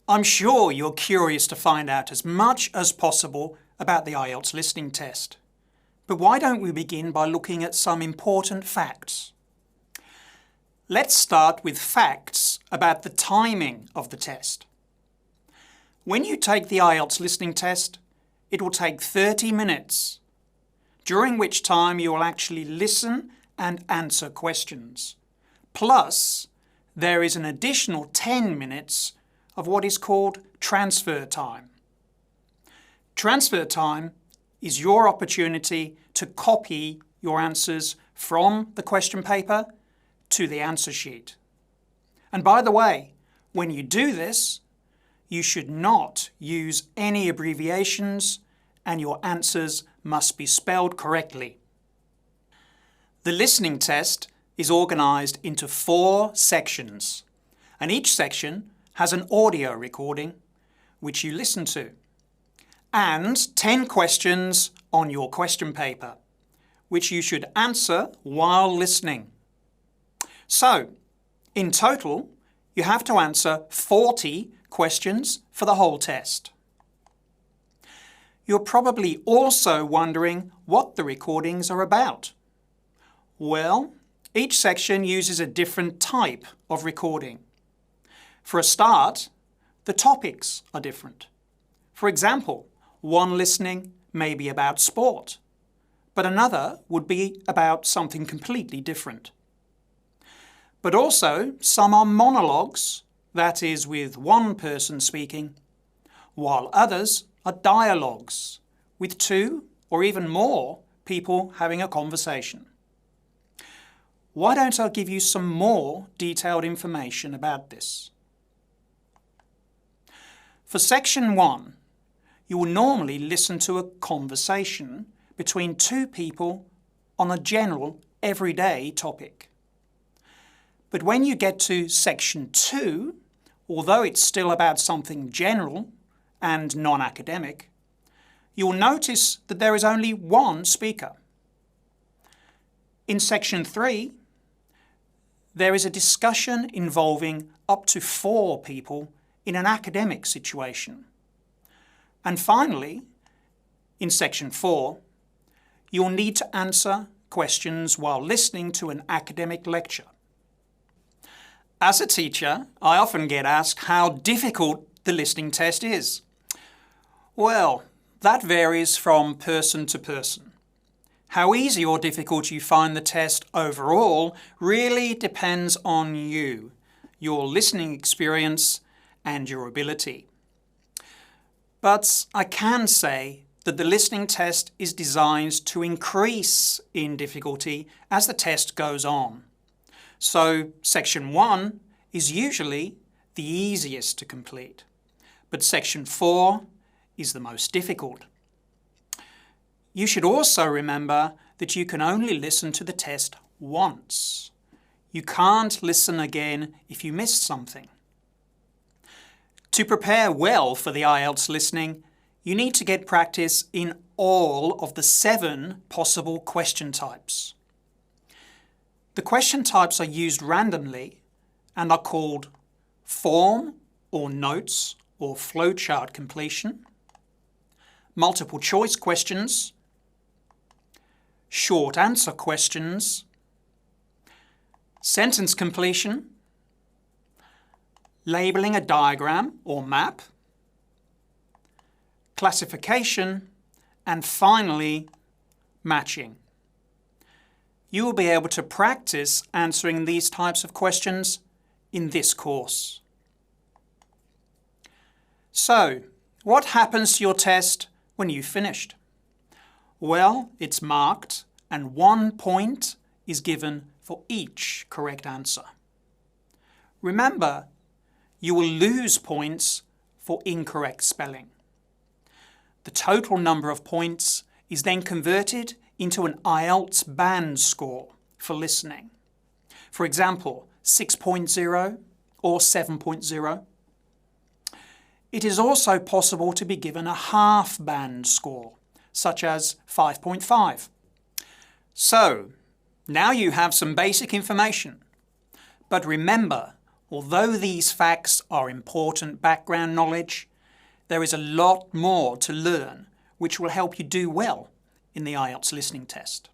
I'm sure you're curious to find out as much as possible about the IELTS listening test. But why don't we begin by looking at some important facts? Let's start with facts about the timing of the test. When you take the IELTS listening test, it will take 30 minutes, during which time you will actually listen and answer questions. Plus, there is an additional 10 minutes of what is called transfer time. Transfer time is your opportunity to copy your answers from the question paper to the answer sheet. And by the way, when you do this, you should not use any abbreviations and your answers must be spelled correctly. The listening test is organised into 4 sections, and each section has an audio recording which you listen to, and 10 questions on your question paper, which you should answer while listening. So, in total, you have to answer 40 questions for the whole test. You're probably also wondering what the recordings are about. Well, each section uses a different type of recording. For a start, the topics are different. For example, one listening may be about sport, but another would be about something completely different. But also, some are monologues, that is, with one person speaking, while others are dialogues, with 2 or even more people having a conversation. Why don't I give you some more detailed information about this? For section 1, you will normally listen to a conversation between 2 people on a general, everyday topic. But when you get to section 2, although it's still about something general and non-academic, you'll notice that there is only one speaker. In section 3, there is a discussion involving up to 4 people in an academic situation. And finally, in section 4, you'll need to answer questions while listening to an academic lecture. As a teacher, I often get asked how difficult the listening test is. Well, that varies from person to person. How easy or difficult you find the test overall really depends on you, your listening experience, and your ability. But I can say that the listening test is designed to increase in difficulty as the test goes on. So section 1 is usually the easiest to complete, but section 4 is the most difficult. You should also remember that you can only listen to the test once. You can't listen again if you missed something. To prepare well for the IELTS listening, you need to get practice in all of the 7 possible question types. The question types are used randomly and are called form or notes or flowchart completion, multiple choice questions, short answer questions, sentence completion, labelling a diagram or map, classification, and finally, matching. You will be able to practice answering these types of questions in this course. So, what happens to your test when you've finished? Well, it's marked and 1 point is given for each correct answer. Remember, you will lose points for incorrect spelling. The total number of points is then converted into an IELTS band score for listening. For example, 6.0 or 7.0. It is also possible to be given a half band score, such as 5.5. So, now you have some basic information. But remember, Although these facts are important background knowledge, there is a lot more to learn which will help you do well in the IELTS listening test.